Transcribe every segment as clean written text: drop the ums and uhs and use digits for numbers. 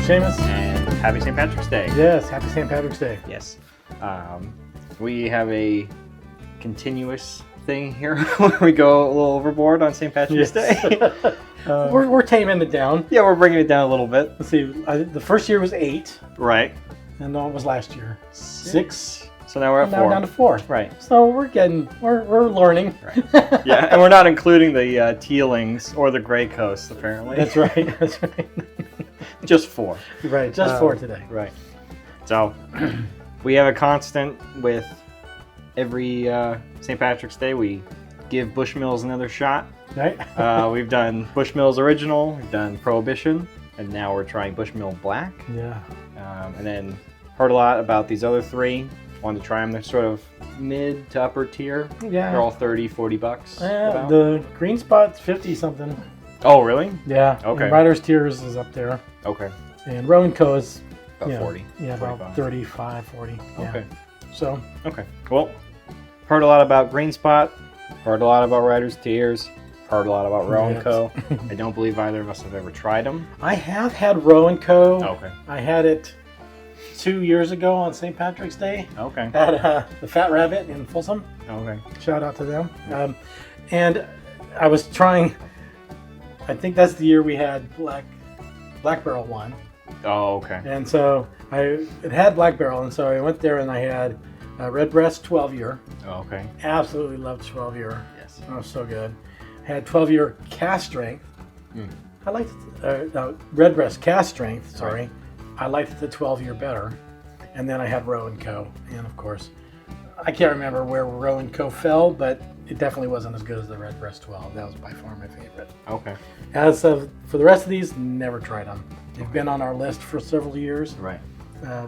Seamus. And happy St. Patrick's Day. Yes, happy St. Patrick's Day. Yes. We have a continuous thing here where we go a little overboard on St. Patrick's Day. We're taming it down. Yeah, we're bringing it down a little bit. Let's see, the first year was 8. Right. And no, it was last year. 6. So now we're at 4. Now we're down to 4. Right. So we're learning. Right. Yeah, and we're not including the tealings or the gray coast, apparently. That's right. That's right. Just 4. Right, just 4 today. Right. So we have a constant with every St. Patrick's Day. We give Bushmills another shot. Right. We've done Bushmills Original, we've done Prohibition, and now we're trying Bushmill Black. Yeah. And then heard a lot about these other 3. Wanted to try them. They're sort of mid to upper tier. Yeah. They're all $30-$40. Yeah, the green spot's 50 something. Oh, really? Yeah. Okay. And Riders Tears is up there. Okay. And Rowan Co is About 40. Yeah, 45. about 35, 40. Yeah. Okay. So. Okay. Well, heard a lot about Green Spot. Heard a lot about Riders Tears. Heard a lot about Rowan Co. I don't believe either of us have ever tried them. I have had Rowan Co. Okay. I had it 2 years ago on St. Patrick's Day Okay. at the Fat Rabbit in Folsom. Okay. Shout out to them. And I was trying. I think that's the year we had Black Barrel one. Oh, okay. And so it had Black Barrel, and so I went there and I had Redbreast 12 year. Oh, okay. Absolutely loved 12 year. Yes. It was so good. Had 12 year cast strength. Mm. I liked Redbreast cast strength. Sorry, right. I liked the 12 year better. And then I had Rowan Co. And of course, I can't remember where Rowan Co. fell, but it definitely wasn't as good as the Redbreast 12. That was by far my favorite. Okay. As of for the rest of these, never tried them. They've been on our list for several years. Right.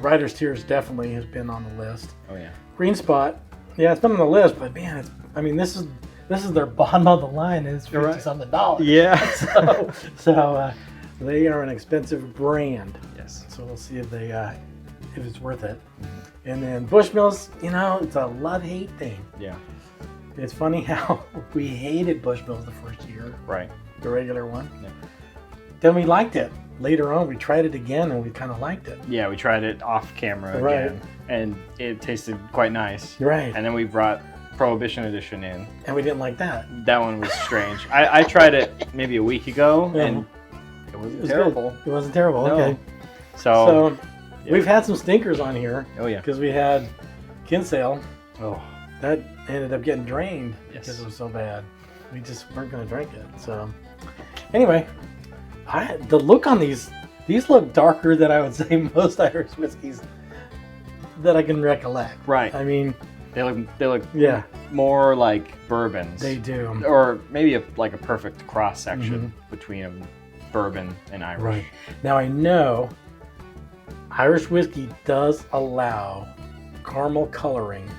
Riders Tears definitely has been on the list. Oh yeah. Green Spot, yeah, it's been on the list, but man, this is their bottom of the line. It's $50-something. Yeah. so they are an expensive brand. Yes. So we'll see if it's worth it. Mm-hmm. And then Bushmills, it's a love-hate thing. Yeah. It's funny how we hated Bushmills the first year. Right. The regular one. Yeah. Then we liked it. Later on, we tried it again, and we kind of liked it. Yeah, we tried it off camera again, and it tasted quite nice. Right. And then we brought Prohibition Edition in. And we didn't like that. That one was strange. I tried it maybe a week ago, and it wasn't terrible. Good. It wasn't terrible. No. Okay. So yeah. We've had some stinkers on here. Oh yeah. Because we had Kinsale. Oh. That ended up getting drained because Yes. it was so bad. We just weren't going to drink it. So anyway, the look on these look darker than I would say most Irish whiskeys that I can recollect. Right. I mean, They look yeah, more like bourbons. they do. Or maybe like a perfect cross section between a bourbon and Irish. Right. Now I know Irish whiskey does allow caramel coloring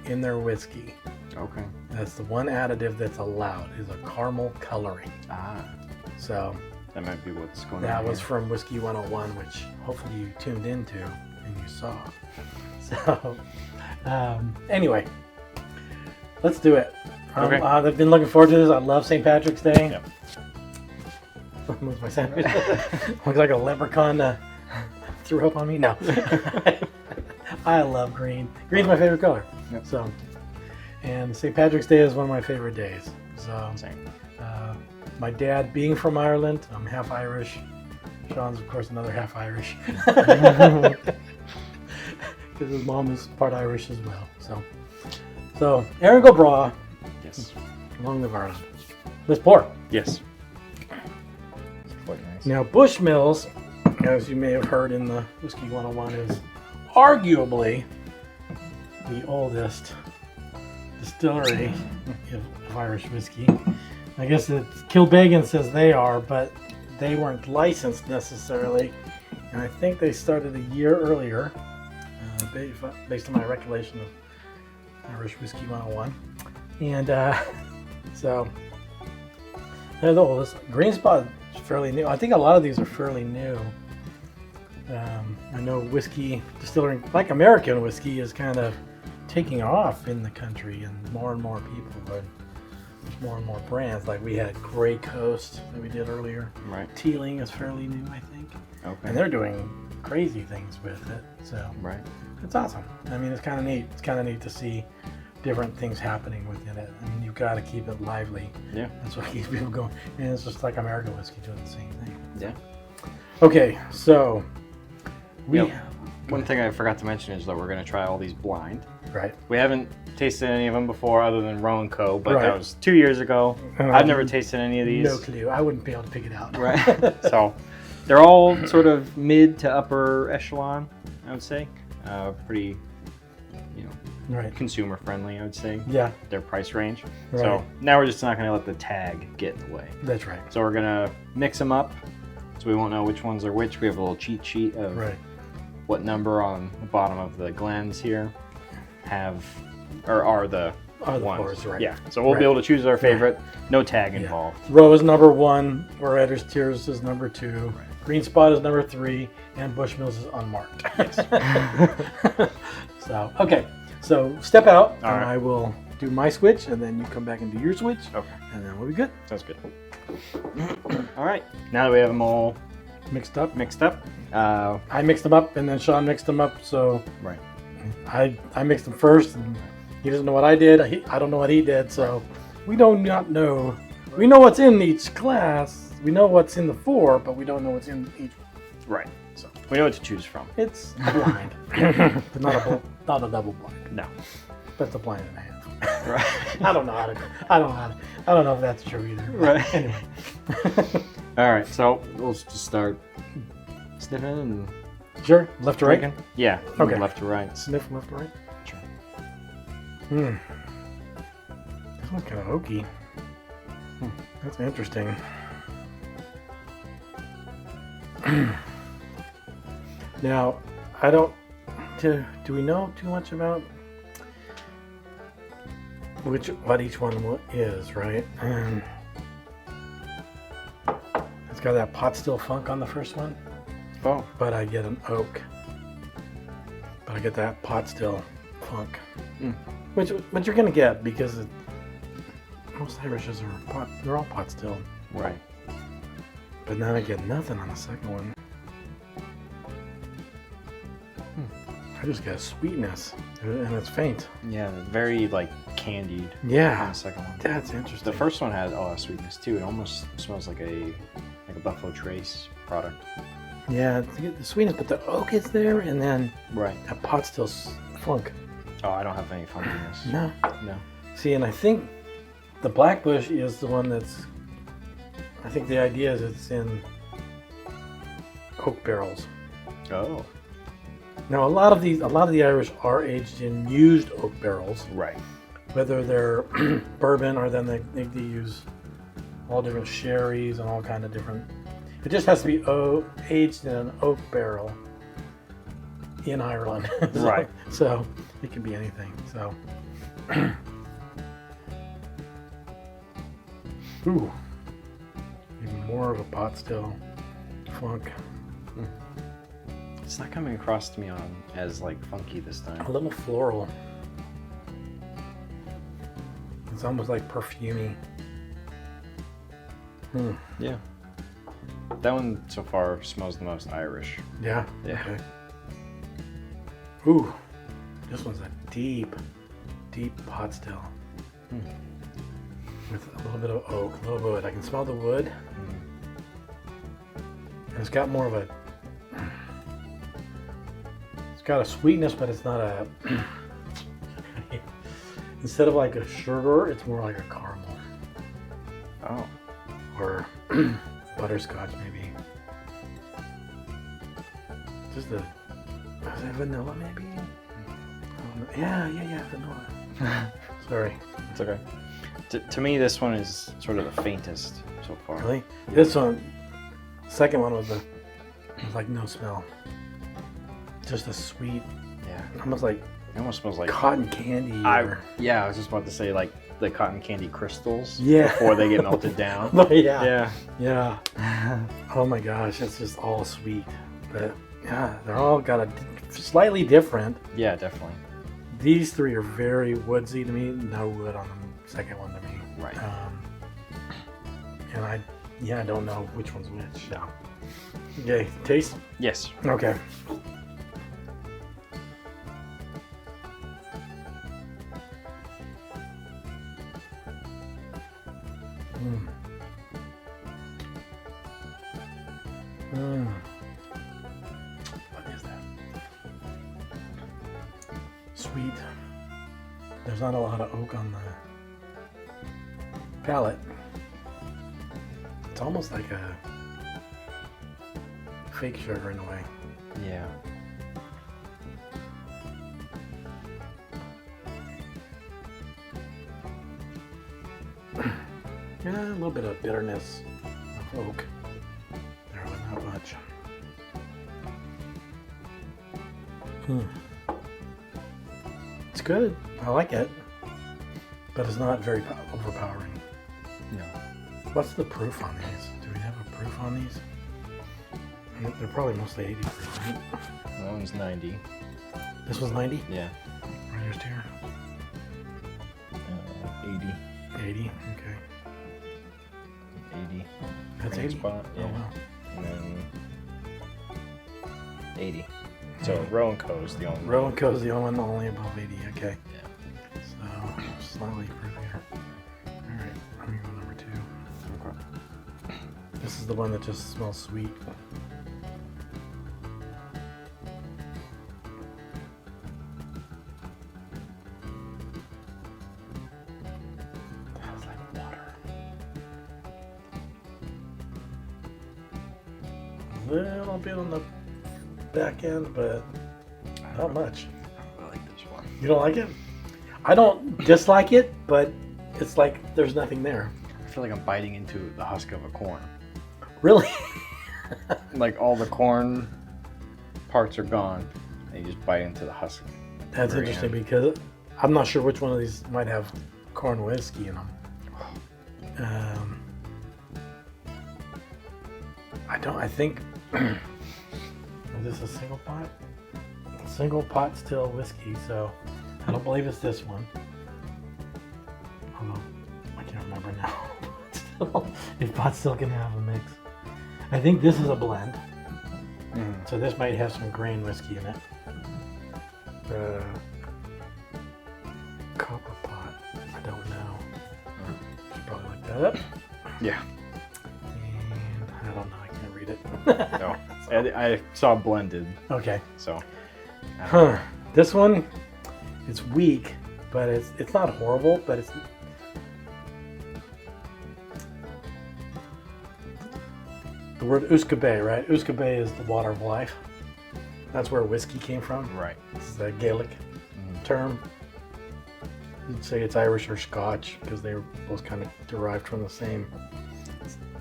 in their whiskey. Okay. That's the one additive that's allowed is a caramel coloring. Ah. So That might be what's going on. that was here. from Whiskey 101, which hopefully you tuned into and you saw. So anyway, let's do it. Okay. I've been looking forward to this. I love St. Patrick's Day. Yep. What's my sandwich? Looks like a leprechaun threw up on me. No. I love green. Green's my favorite color. Yep. So, and St. Patrick's Day is one of my favorite days. So, Same. my dad being from Ireland, I'm half Irish. Sean's, of course, another half Irish. Because his mom is part Irish as well. So Aaron Go Bra, Yes. along with Ireland. Let's pour. Yes. It's quite nice. Now, Bushmills, as you may have heard in the Whiskey 101, is arguably the oldest distillery of Irish whiskey. I guess Kilbeggan says they are, but they weren't licensed necessarily. And I think they started a year earlier, based on my recollection of Irish Whiskey 101. And so they're the oldest. Green Spot is fairly new. I think a lot of these are fairly new. I know whiskey distilling, like American whiskey, is kind of taking off in the country, and more people are. There's more and more brands. Like we had Grey Coast that we did earlier. Right. Teeling is fairly new, I think. Okay. and they're doing crazy things with it. So Right. it's awesome. I mean, it's kind of neat. It's kind of neat to see different things happening within it. I mean, you've got to keep it lively. Yeah. That's what keeps people going. And it's just like American whiskey doing the same thing. Yeah. Okay, so we Yep. One thing I forgot to mention is that we're going to try all these blind. right. We haven't tasted any of them before other than Rowan Co., but Right. that was 2 years ago. And I've never tasted any of these. No clue. I wouldn't be able to pick it out. Right. So they're all sort of mid to upper echelon, I would say. Pretty, Right. consumer friendly, I would say, Yeah, their price range. Right. So now we're just not going to let the tag get in the way. that's right. So we're going to mix them up so we won't know which ones are which. We have a little cheat sheet of Right. what number on the bottom of the Glens here are the Are the ones. fours, right. Yeah, so we'll Right. be able to choose our favorite. No tag Yeah. involved. Row is number 1, Writer's Tears is number 2, Green Spot is number 3, and Bushmills is unmarked. So, okay. So step out, and right. I will do my switch, and then you come back and do your switch, Okay, and then we'll be good. sounds good. All right, now that we have them all Mixed up. mixed up, I mixed them up, and then Sean mixed them up, so right. I mixed them first, and he doesn't know what I did. I don't know what he did, so we do not know. We know what's in each glass. We know what's in the 4, but we don't know what's in each. Right. So we know what to choose from. It's blind, but not a double blind. No. But it's a blind and a half. Right. I don't know how to. I don't know if that's true either. Right. Anyway. All right, so we'll just start sniffing and Sure. Left to right. drinking. Yeah. Okay. Left to right. Sniff from left to right. Sure. This one's kind of oaky. That's interesting. Now, I don't. Do we know too much about what each one is, right? It's got that pot still funk on the first one, Oh. but I get an oak. But I get that pot still funk, which you're gonna get because most Irishes are pot. They're all pot still. Right. But now I get nothing on the second one. I just get a sweetness, and it's faint. Yeah, very like candied on Yeah, the second one. that's interesting. The first one had a lot of sweetness too. It almost smells like a Buffalo Trace product. Yeah, the sweetness, but the oak is there, and then Right. that pot still funk. Oh, I don't have any funkiness. No. No. See, and I think the Blackbush is the one that's. I think the idea is it's in oak barrels. Oh. Now, a lot of the Irish are aged in used oak barrels, Right. whether they're bourbon or then they use all different sherries and all kind of different. It just has to be aged in an oak barrel in Ireland. Right. So it can be anything. So. Ooh. Even more of a pot still funk. It's not coming across to me as like funky this A time. little floral. It's almost like perfumey. Yeah. That one so far smells the most Irish. Yeah. Yeah. Okay. Ooh, this one's a deep pot still. With a little bit of oak, a little wood. I can smell the wood. And it's got more of a. It's got a sweetness, but it's not a. Instead of like a sugar, it's more like a caramel Oh. or butterscotch, maybe. Just a. Is it vanilla, maybe? Yeah, vanilla. Sorry. It's okay. To me, this one is sort of the faintest so far. Really? This one, second one was like no smell. Just a sweet, Yeah. almost like It almost smells like cotton candy. I or- was just about to say like the cotton candy crystals Yeah. before they get melted down. yeah. Yeah. Oh my gosh, it's just all sweet. But yeah, they're all got a slightly different. Yeah, definitely. These three are very woodsy to me. No wood on the second one to me. Right. And I don't know which one's which. No. Okay, taste? Yes. Okay. Mm. Mm. What is that? Sweet. There's not a lot of oak on the palate. It's almost like a fake sugar in a way. Yeah. Yeah, a little bit of bitterness of oak. There, but not much. It's good. I like it, but it's not very overpowering. No. What's the proof on these? Do we have a proof on these? They're probably mostly 80 proof, right? That one's 90. This was 90? Yeah. Writer's tier? 80. 80, okay. 80. That's Green 80? Spot, Oh, yeah. wow. And then 80. So Row and Co. is the only Row and Co's the only one only above 80, okay. Yeah. So, slightly proofier. Alright, I'm gonna go number 2. Okay. This is the one that just smells sweet. Smells like water. A little bit on the back end, but not much. I like this one. You don't like it? I don't dislike it, but it's like there's nothing there. I feel like I'm biting into the husk of a corn. Really? Like all the corn parts are gone, and you just bite into the husk. That's Very interesting end. because I'm not sure which one of these might have corn whiskey in them. I think, is this a single pot? Single pot still whiskey, so I don't believe it's this one. Although, I can't remember now. If pot still can have a mix. I think this is a blend. So this might have some grain whiskey in it. Copper pot. I don't know. Should probably look that up. Yeah. And I don't know. I can't read it. No. I saw blended, Okay. so. Huh. This one, it's weak, but it's not horrible, but it's. The word Uskabe, right? Uskabe is the water of life. That's where whiskey came from. Right. It's a Gaelic term. You'd say it's Irish or Scotch because they were both kind of derived from the same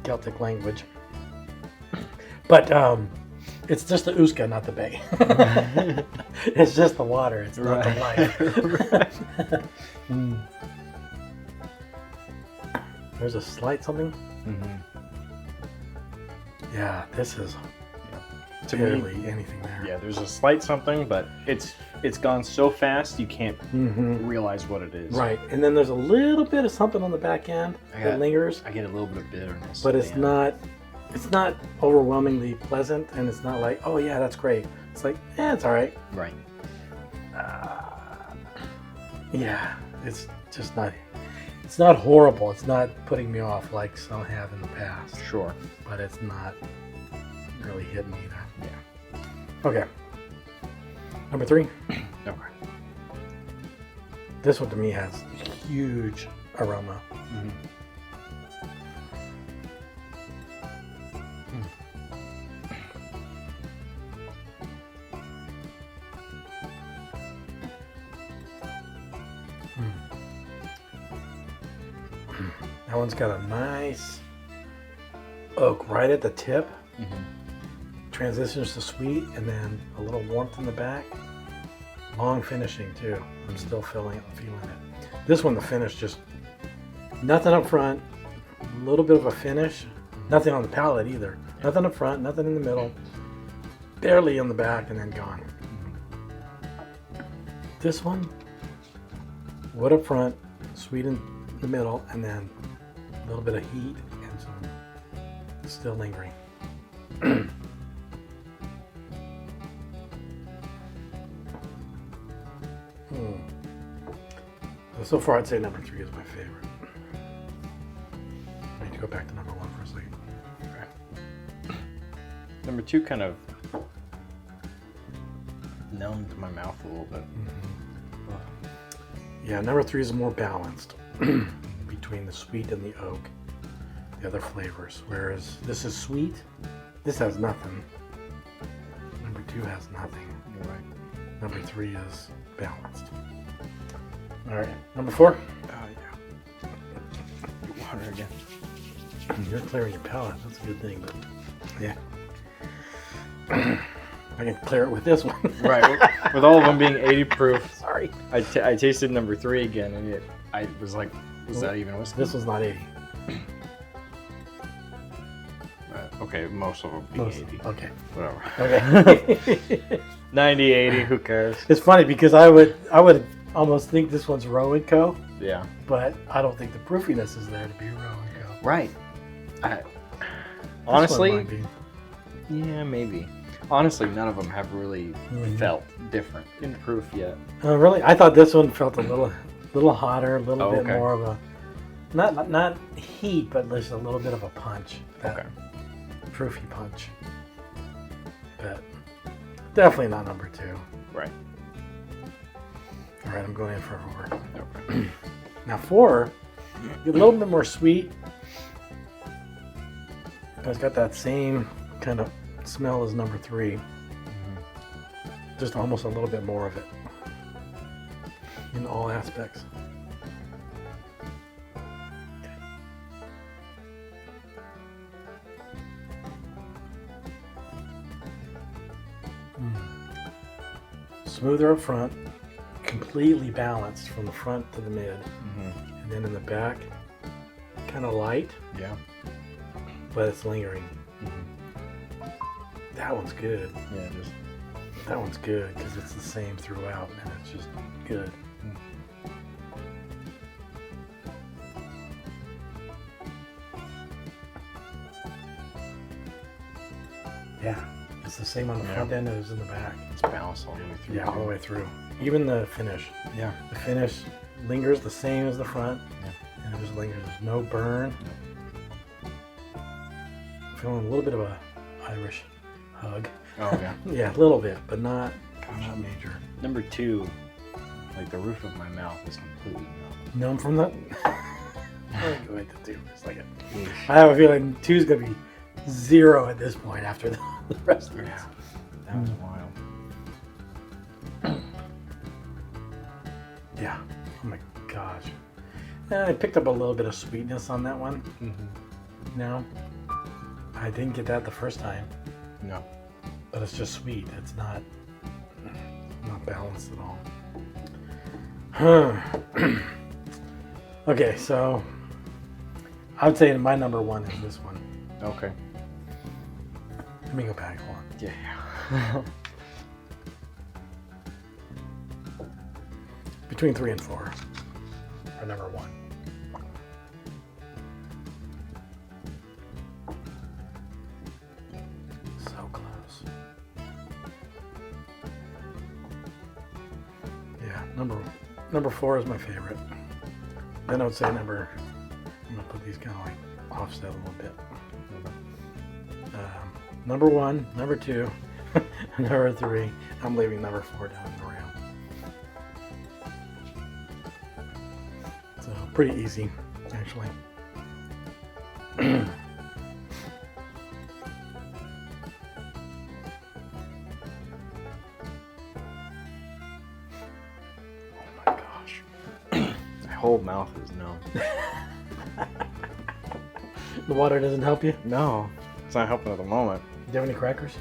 Celtic language. But it's just the Uska, not the bay. It's just the water. It's not the life. There's a slight something. Yeah, this is To barely me, anything there. yeah, there's a slight something, but it's gone so fast you can't realize what it is. Right, and then there's a little bit of something on the back end that lingers, I get a little bit of bitterness. but at it's the end. not overwhelmingly pleasant, and it's not like, oh yeah, that's great. It's like, it's all right. Right. Yeah, it's just not. It's not horrible. It's not putting me off like some have in the past, Sure. but it's not really hitting me either. Yeah. Okay. Number 3. Okay. This one to me has huge aroma. That one's got a nice oak right at the tip. Transitions to sweet, and then a little warmth in the back. Long finishing too. I'm still feeling it. This one, the finish just nothing up front. A little bit of a finish. Nothing on the palate either. Nothing up front. Nothing in the middle. Barely in the back, and then gone. This one, wood up front, sweet in the middle, and then a little bit of heat and some still lingering. So far, I'd say number 3 is my favorite. I need to go back to number 1 for a second. Okay. Number 2 kind of numbed my mouth a little bit. Yeah, number 3 is more balanced between the sweet and the oak, the other flavors. Whereas this is sweet, this has nothing. Number 2 has nothing. You're right. Number 3 is balanced. All right, number 4. Oh, yeah. Your water again. You're clearing your palate. That's a good thing, but yeah. I can clear it with this one. Right. With all of them being 80 proof. Sorry. I tasted number 3 again, and I was like, was that even whiskey? This was not 80. Okay, most of them being 80. Okay. Whatever. Okay. 90, 80, who cares? It's funny because I would almost think this one's Roe & Co., Yeah. but I don't think the proofiness is there to be Roe & Co. Right. This Honestly, one might be. yeah, maybe. Honestly, none of them have really felt different in proof yet. Really, I thought this one felt a little hotter, a little bit okay. more of a not heat, but just a little bit of a punch. That Okay. proofy punch. But definitely not number 2. Right. All right, I'm going in for 4. Okay. Now 4, a little bit more sweet. It's got that same kind of smell as number 3. Just almost a little bit more of it in all aspects. Smoother up front, completely balanced from the front to the mid, and then in the back, kind of light, Yeah. but it's lingering. That one's good. Yeah, just That one's good because it's the same throughout, and it's just good. Yeah, it's the same on the front end as in the back. it's balanced all the way through. Yeah, all the way through. Even the finish. Yeah. The finish lingers the same as the front, Yeah. and it just lingers. There's no burn. Feeling a little bit of a Irish hug. Oh, yeah. Yeah, a little bit, but not major. Number 2, like the roof of my mouth is completely numb. Numb from that? I'm going to 2 for a second. I have a feeling 2 is going to be 0 at this point after the rest of it. Yeah. That was wild. Yeah. Oh my gosh. I picked up a little bit of sweetness on that one. No. I didn't get that the first time, No. but it's just sweet. It's not balanced at all. Okay, so I would say my number 1 is this one. Okay. Let me go back. Hold on. Yeah. Between 3 and 4 are number 1. So close. Yeah, number 4 is my favorite. Then I would say I'm gonna put these kind of like offset a little bit. Number 1, number 2, number 3. I'm leaving number 4 down in the round. So pretty easy, actually. Oh my gosh. My whole mouth is numb. The water doesn't help you? No. It's not helping at the moment. Do you have any crackers?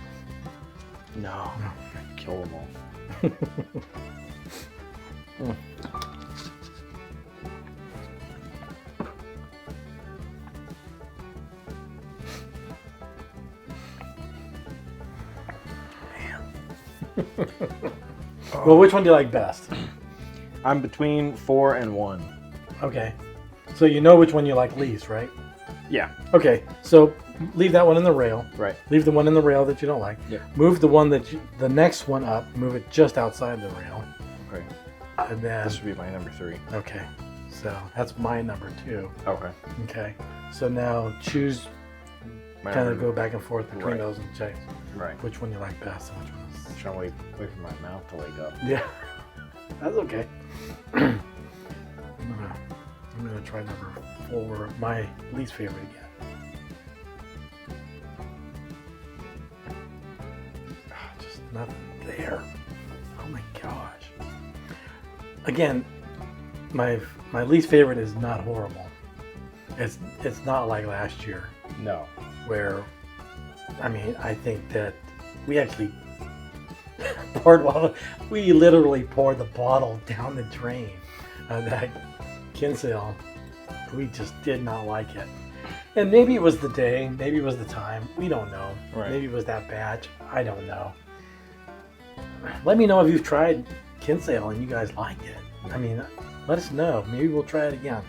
No. Kill them all. Well, which one do you like best? I'm between 4 and 1. Okay. So you know which one you like least, right? Yeah. Okay. So leave that one in the rail. Right. Leave the one in the rail that you don't like. Yep. Move the one the next one up. Move it just outside the rail. Okay. And then. This would be my number 3. Okay. So that's my number 2. Okay. Okay. So now choose. My Kind of number- go back and forth between Right. those and check Right. which one you like best and which one is. I'm trying to wait for my mouth to wake up. Yeah. That's okay. I'm gonna try number 4, my least favorite again. Just nothing there. Oh my gosh. Again, my least favorite is not horrible. It's not like last year No. where, I mean, I think that we actually we literally poured the bottle down the drain of that Kinsale. We just did not like it. And maybe it was the day, maybe it was the time. We don't know. Right. Maybe it was that batch. I don't know. Let me know if you've tried Kinsale and you guys liked it. I mean, let us know. Maybe we'll try it again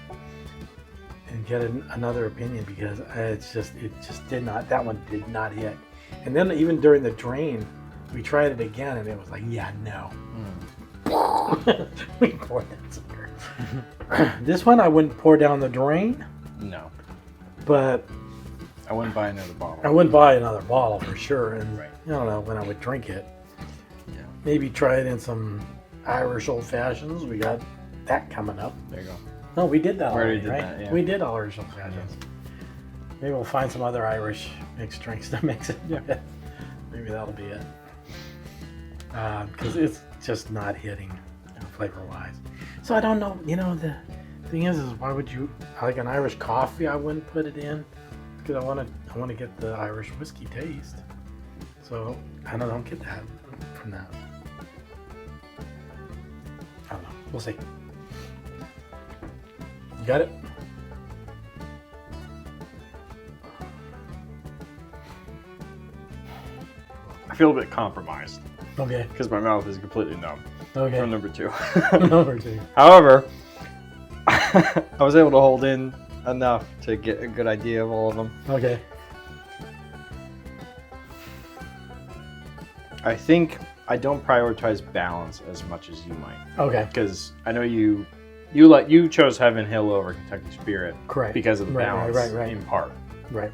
and get another opinion because it just did not. That one did not hit. And then even during the drain, we tried it again and it was like, yeah, no. We poured that sucker. This one I wouldn't pour down the drain, No. but I wouldn't buy another bottle. I wouldn't buy another bottle for sure. And Right. I don't know when I would drink it. Yeah. Maybe try it in some Irish old fashions. We got that coming up. There you go. No, we did that We already already, did right? that, yeah. We did Irish old fashions. Maybe we'll find some other Irish mixed drinks to mix it with. Maybe that'll be it. Because it's just not hitting flavor-wise. So I don't know. You know, the thing is why would you like an Irish coffee? I wouldn't put it in because I want to get the Irish whiskey taste. So I don't get that from that. I don't know. We'll see. You got it? I feel a bit compromised Okay. because my mouth is completely numb Okay. from number 2. Number 2. However, I was able to hold in enough to get a good idea of all of them. Okay. I think I don't prioritize balance as much as you might, Okay. because I know you chose Heaven Hill over Kentucky Spirit Correct. because of the Right, balance right. in part. Right.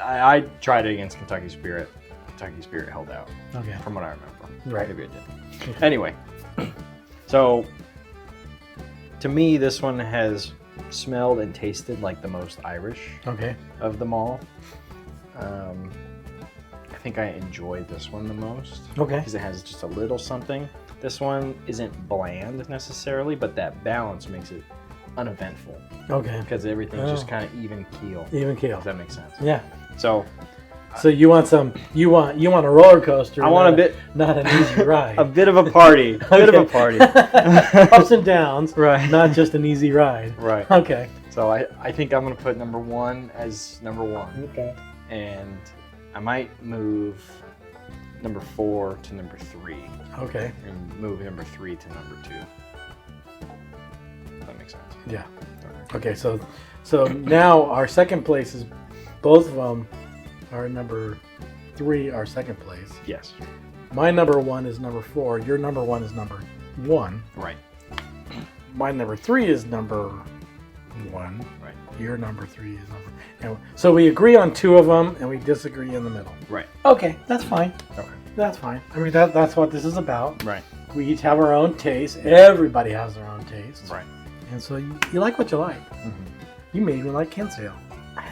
I tried it against Kentucky Spirit. Kentucky Spirit held out, Okay. from what I remember. Right. Maybe I did. Anyway, so to me, this one has smelled and tasted like the most Irish Okay. of them all. I think I enjoyed this one the most Okay. because it has just a little something. This one isn't bland necessarily, but that balance makes it uneventful Okay. because everything's just Oh. kind of even keel. Even keel. If that makes sense. Yeah. So So you want you want a roller coaster? I want not a bit, not an easy ride. a bit of a party, a bit of a party. Ups and downs, Right. not just an easy ride. Right. Okay. So I think I'm gonna put number 1 as number 1, Okay. and I might move number 4 to number 3, Okay. and move number 3 to number 2. That makes sense. Yeah. Okay. So now our second place is both of them are number 3. Our second place. Yes. My number 1 is number 4. Your number 1 is number 1. Right. My number 3 is number 1. Right. Your number 3 is number. And so we agree on 2 of them, and we disagree in the middle. Right. Okay, that's fine. Okay. That's fine. I mean, that's what this is about. Right. We each have our own taste. Everybody has their own taste. Right. And so you like what you like. Mm-hmm. You may even like Kinsale. I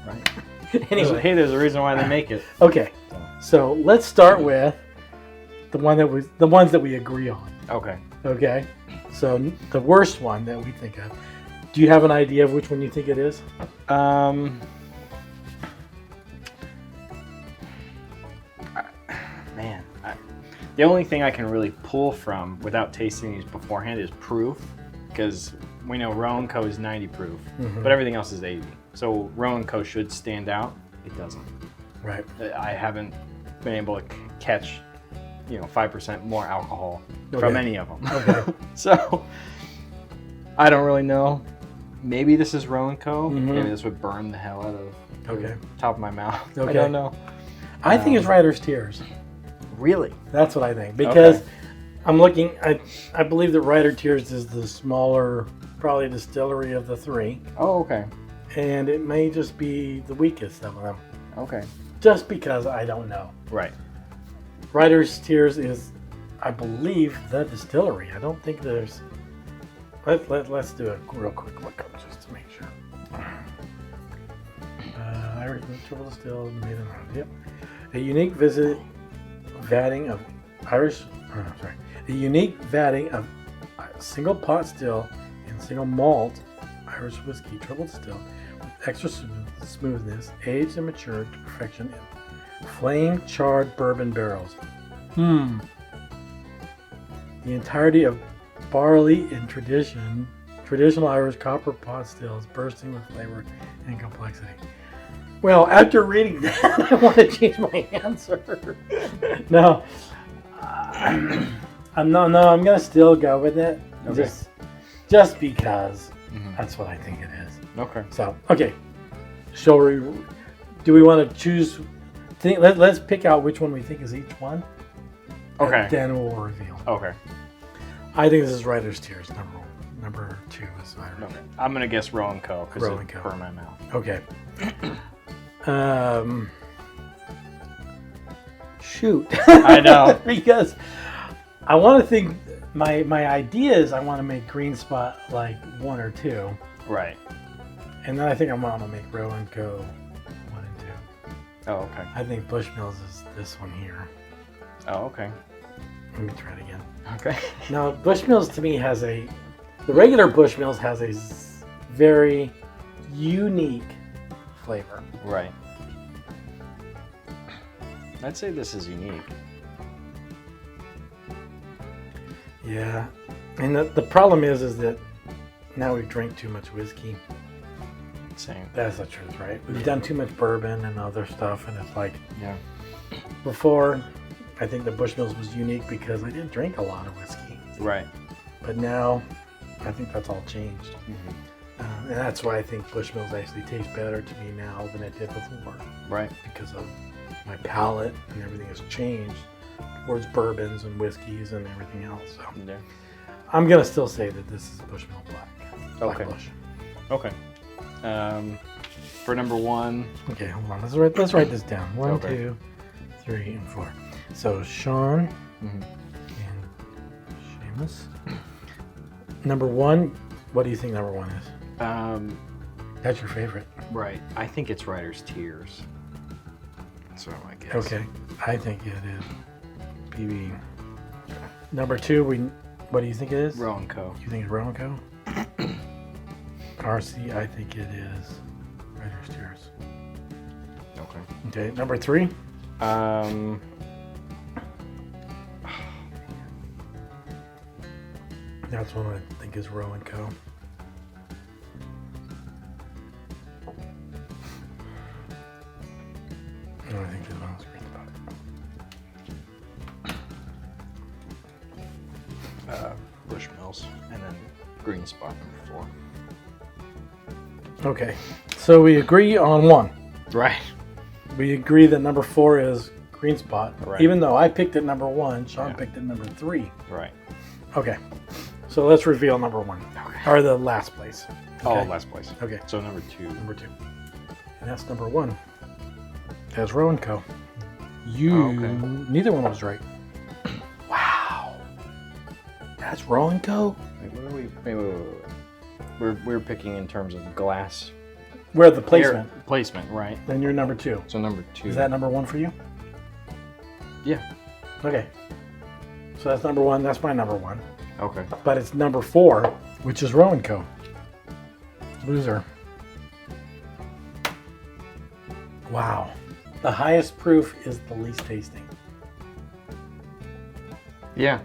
don't Right. know. Anyway, Hey, there's a reason why they make it. okay. So let's start with the ones that we agree on. Okay. Okay. So the worst one that we think of. Do you have an idea of which one you think it is? The only thing I can really pull from without tasting these beforehand is proof, because we know Rowan Co is 90 proof, but everything else is 80. So Rowan Co should stand out. It doesn't. Right. I haven't been able to catch, 5% more alcohol from Okay. any of them. Okay. So I don't really know. maybe this is Rowan Co. Mhm. Maybe this would burn the hell out of Okay. the top of my mouth. I Okay. don't know. I think it's Writer's Tears. Really? That's what I think. Because Okay. I'm looking, I believe that Writer Tears is the smaller, probably distillery of the three. Oh, okay. And it may just be the weakest of them. Okay. Just because I don't know. Right. Writer's Tears is, I believe, the distillery. I don't think there's... Let's do a real quick look just to make sure. Irish triple distilled, made in Ireland. Yep. A unique vatting of single pot still and single malt Irish whiskey, triple distilled with extra smoothness, aged and matured to perfection in flame charred bourbon barrels. The entirety of barley in traditional Irish copper pot stills, bursting with flavor and complexity. Well, after reading that, I want to change my answer. No, I'm gonna still go with it. Okay. Just because Mhm. that's what I think it is. Okay. So, okay. Shall we? Do we want to choose? Let's pick out which one we think is each one. Okay. And then we'll reveal. Okay. I think this is Writer's Tears. Number 2 is Irish. Okay. I'm gonna guess Rowan Co. because Rowan it Co. burned my mouth. Okay. Shoot. I know. Because I want to think my idea is I want to make Green Spot like 1 or 2, Right. and then I think I want to make Rowan Co. 1 and 2. Oh, okay. I think Bushmills is this one here. Oh, okay. Let me try it again. Okay. Now Bushmills to me the regular Bushmills has a very unique flavor. Right. I'd say this is unique. Yeah, and the problem is that now we've drank too much whiskey. Same. That's the truth, right? We've done too much bourbon and other stuff, and it's like Yeah. before. I think the Bushmills was unique because I didn't drink a lot of whiskey, Right. but now I think that's all changed, Mm-hmm. and that's why I think Bushmills actually tastes better to me now than it did before, Right. because of my palate and everything has changed towards bourbons and whiskeys and everything else. So Yeah. I'm gonna still say that this is Bushmill Black Okay. Bush. Okay. For number 1. Okay, hold on. Let's write this down. 1, Okay. 2, 3, and 4. So Sean Mm-hmm. and Seamus. Number 1. What do you think number 1 is? That's your favorite. Right. I think it's Writer's Tears. So I guess. Okay, I think it is PB. Number 2. What do you think it is? Rowan Co. You think it's Rowan Co? RC. I think it is Writer's Tears. Okay. Okay, number 3. That's one I think is Rowan Co. No, I think this one's Green Spot. Bushmills, and then Green Spot number 4. Okay, so we agree on 1. Right. We agree that number 4 is Green Spot. Right. Even though I picked it number 1, Sean Yeah. picked it number 3. Right. Okay, so let's reveal number 1. Okay. Or the last place. Oh, Okay. last place. Okay, So number 2. number 2. And that's number 1. That's Rowan Co. Oh, okay. Neither one was right. Wow. That's Rowan Co. We're picking in terms of glass. Where the placement? Placement, right. Then you're number 2. So number 2. Is that number 1 for you? Yeah. Okay. So that's number 1. That's my number 1. Okay. But it's number 4, which is Rowan Co. Loser. Wow. The highest proof is the least tasting. Yeah.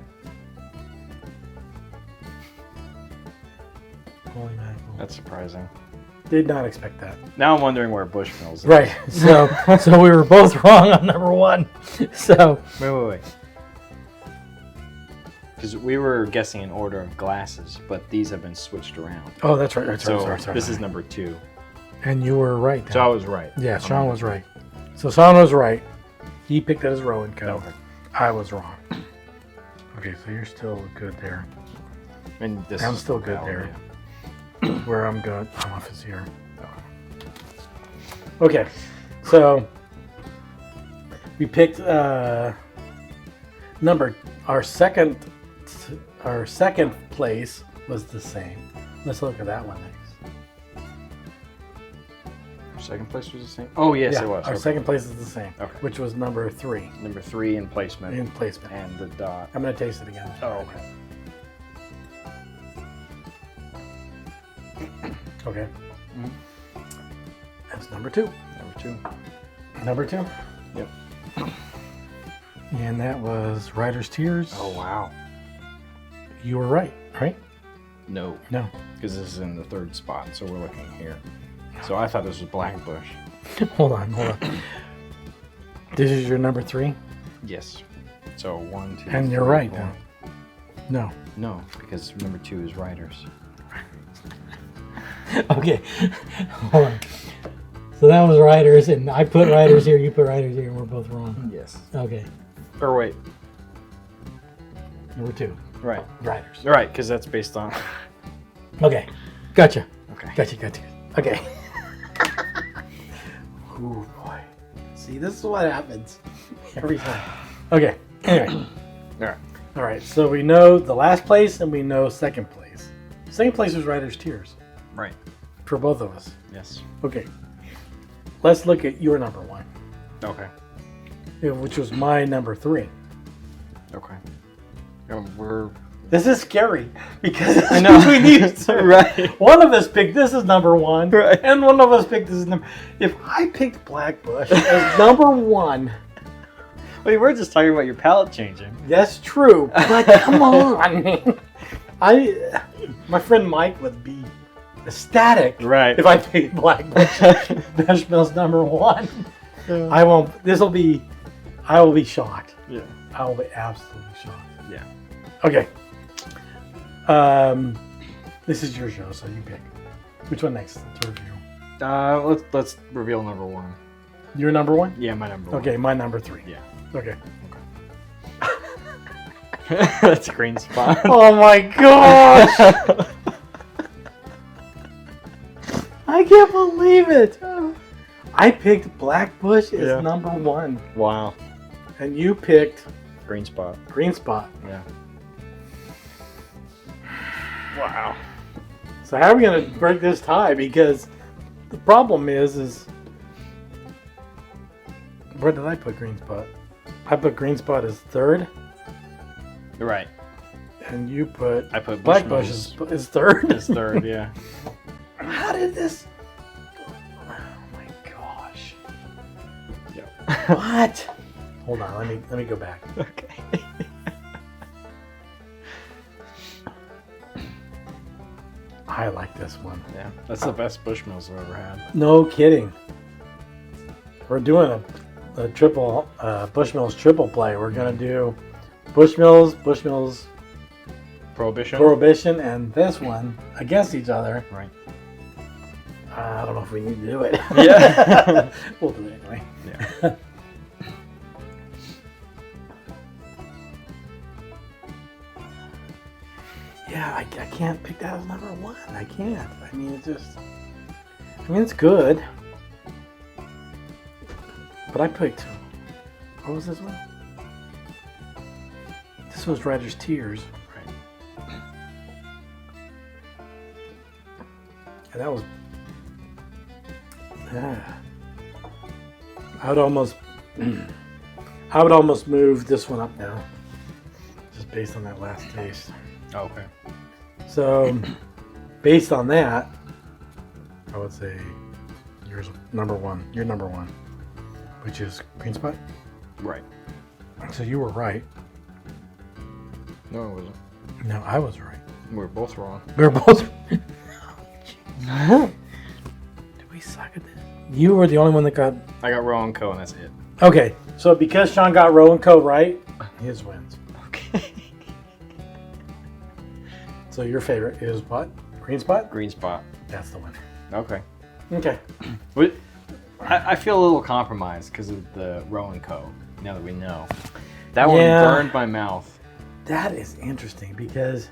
Holy mackerel. That's surprising. Did not expect that. Now I'm wondering where Bushmills is. Right. So we were both wrong on number 1. So Wait. Because we were guessing an order of glasses, but these have been switched around. Oh, that's right. So Sorry. this is number 2. And you were right. Then. So I was right. Yeah, Sean was right. So Sean was right. He picked it as Row and Co. Okay. I was wrong. Okay, so you're still good there. And this I'm is still good valid, there. Where I'm good. I'm off is here. Okay, so we picked our second place was the same. Let's look at that one next. Our second place was the same? Oh, yes, Yeah, it was. Our Okay. second place is the same, Okay. which was number 3 Number 3 in placement. in placement. And the dot. I'm gonna taste it again. Oh, okay. Okay. Mhm. That's number 2. Number 2. Number 2. Yep. And that was Writer's Tears. Oh, wow. You were right, right? No, No. because this is in the 3rd spot, so we're looking here. So I thought this was Blackbush. Hold on. This is your number 3? Yes. So 1, 2, And you're 3, right, 4. then. No. No, because number 2 is Writers. Okay, hold on. So that was Writers, and I put Writers here, you put Writers here, and we're both wrong. Yes. Okay, Or wait. number 2, Right. Writers. Right, because that's based on. Okay, gotcha. Okay. Gotcha. Okay. Oh boy. See, this is what happens every time. Okay. Anyway. Alright. All right. So we know the last place and we know second place. Second place was Writer's Tears Right. for both of us. Yes. Okay. Let's look at your number 1, Okay. which was my number 3. Okay. We're. This is scary because I know. we need Right. One of us picked this as number 1, Right. and one of us picked this as number. If I picked Blackbush as number 1, Wait, we're just talking about your palate changing. that's true. But come on, my friend Mike would be ecstatic Right. if I picked Blackbush Beshmel's number 1. I won't. I will be shocked. Yeah. I will be absolutely shocked. Yeah. Okay. This is your show, so you pick. Which one next to review? Let's reveal number 1. Your number 1? Yeah, my number 1. Okay, my number 3. Yeah. Okay. That's a green spot. Oh my gosh! I can't believe it. I picked Blackbush as Yeah. number 1, Wow. and you picked Green spot. Green Spot. Yeah. Wow. So how are we gonna break this tie? Because the problem is where did I put Green Spot? I put Green Spot as 3rd, Right. and you put I put Blackbush is 3rd. is 3rd. Yeah. How did this? Oh my gosh! Yep. What? Hold on, let me go back. Okay. I like this one. Yeah. That's the best Bushmills I've ever had. No kidding. We're doing a triple Bushmills triple play. We're gonna do Bushmills Prohibition. Prohibition, and this one against each other. Right. I don't know if we need to do it. Yeah. We'll do it anyway. Yeah. Yeah, I can't pick that as number 1. I can't. I mean, it's good. But I picked, what was this one? This was Writer's Tears. Right. And that was, I would almost move this one up now. Just based on that last taste. Oh, okay. So, based on that, I would say yours number 1. You're number 1, which is Green Spot. Right. So you were right. No, it wasn't. No, I was right. We were both wrong. We were both. Did we suck at this? You were the only one that got. I got Row and Co, and that's it. Okay, so because Sean got Row and Co right, his wins. Okay. So your favorite is what? Green Spot? Green Spot. That's the one. Okay. Okay. I feel a little compromised because of the Rowan Co. Now that we know. That one Yeah. burned my mouth. That is interesting because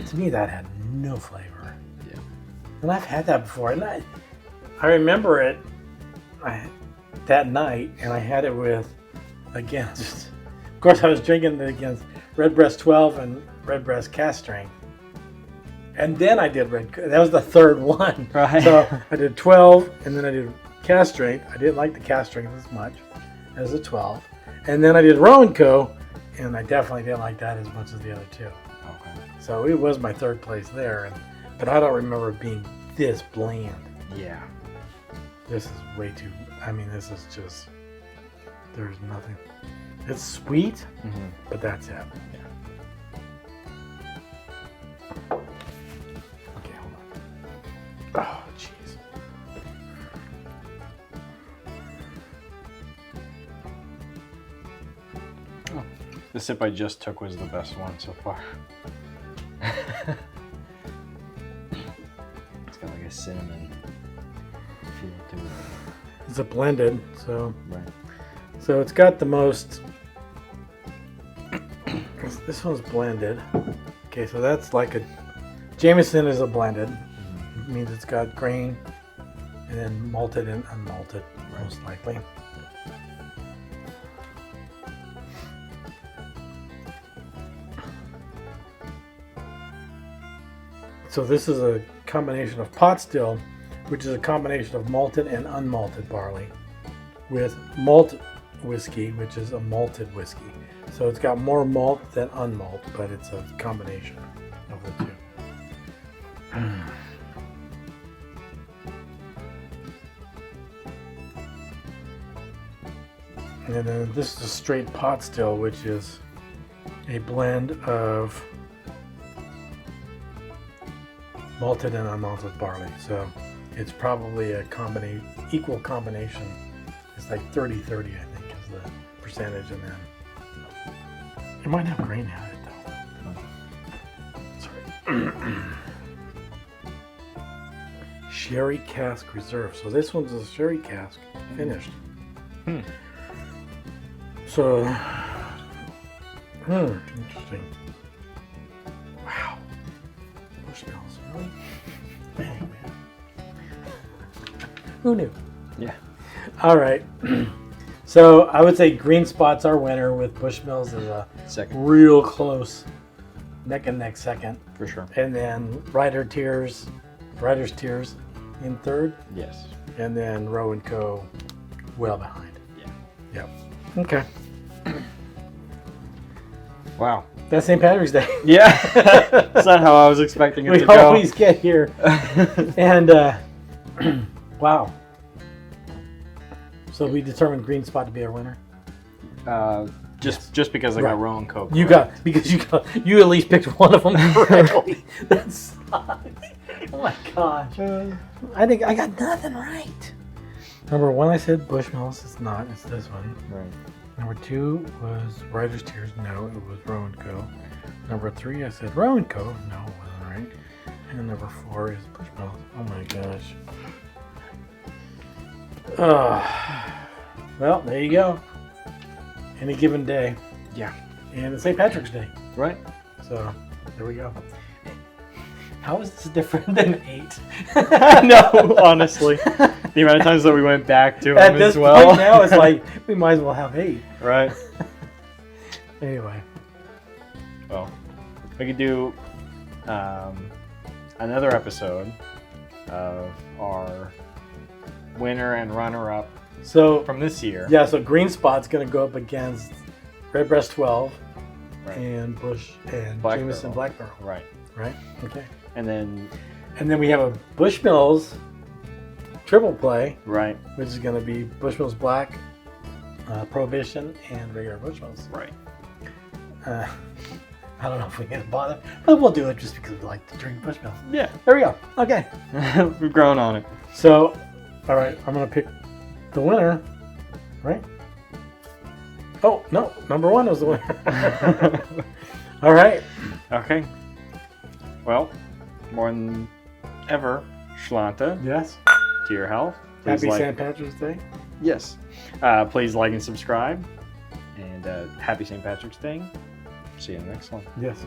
to me that had no flavor. Yeah. And I've had that before, and I remember it that night, and I had it with, again, just, of course I was drinking it against Redbreast 12 and Redbreast Cast Strength. And then I did that was the third one. Right. So I did 12, and then I did Cast Strength. I didn't like the Cast Strength as much as the 12. And then I did Rowan Co., and I definitely didn't like that as much as the other two. Okay. So it was my third place there, but I don't remember it being this bland. Yeah. This is way too, I mean, this is just, there's nothing. It's sweet, Mm-hmm. but that's it. Okay, hold on. Oh, jeez. The sip I just took was the best one so far. It's got like a cinnamon feel to it. It's a blended, so Right. it's got the most, this one's blended. Okay, so that's like a, Jameson is a blended. It means it's got grain and then malted and unmalted, most likely. So this is a combination of pot still, which is a combination of malted and unmalted barley, with malt whiskey, which is a malted whiskey. So it's got more malt than unmalt, but it's a combination of the two. And then this is a straight pot still, which is a blend of malted and unmalted barley. So it's probably a equal combination. It's like 30-30, I think, is the percentage, and then it might have grain in it though. Sorry. Sherry cask reserve. So this one's a sherry cask finished. So, interesting. Wow. Bushmills, really? Dang, man. Who knew? Yeah. All right. So I would say Green Spot's our winner, with Bushmills as a Second. real close neck and neck second. For sure. And then Rider's Tears in third. Yes. And then Rowan Co. well behind. Yeah. Yep. Okay. Wow. That's St. Patrick's Day. Yeah. That's not how I was expecting it We to go. always get here. And wow. So we determined Green Spot to be our winner. Just because I Right. got Rowan Coke. You at least picked one of them correctly. That sucks. Oh my gosh. I think I got nothing right. Number one, I said Bushmills. It's not. It's this one. Right. Number two was Rider's Tears. No, it was Rowan Co. Number three, I said Rowan Co. No, it wasn't right. And number four is Bushmills. Oh my gosh. Well, there you go. Any given day. Yeah. And it's St. Patrick's Day. Right. So, there we go. How is this different than 8? No, honestly. The amount of times that we went back to At them this as well. point now, it's like, we might as well have 8. Right. Anyway. Well, we could do another episode of our winner and runner-up So, from this year. yeah, so Green Spot's going to go up against Redbreast 12 Right. and Bush and Black Jameson Barrel. Black Barrel. Right. Right? Okay. And then, And then we have a Bushmills triple play, right. which is going to be Bushmills Black, Prohibition, and regular Bushmills. Right. I don't know if we can bother, but we'll do it just because we like to drink Bushmills. Yeah. There we go. Okay. We've grown on it. So, all right, I'm going to pick the winner, right? Oh, no, number one was the winner. All right. Okay. Well, more than ever, Shlanta, Yes. to your health. Please Happy like- St. Patrick's Day. Yes. Please like and subscribe. And happy St. Patrick's Day. See you in the next one. Yes.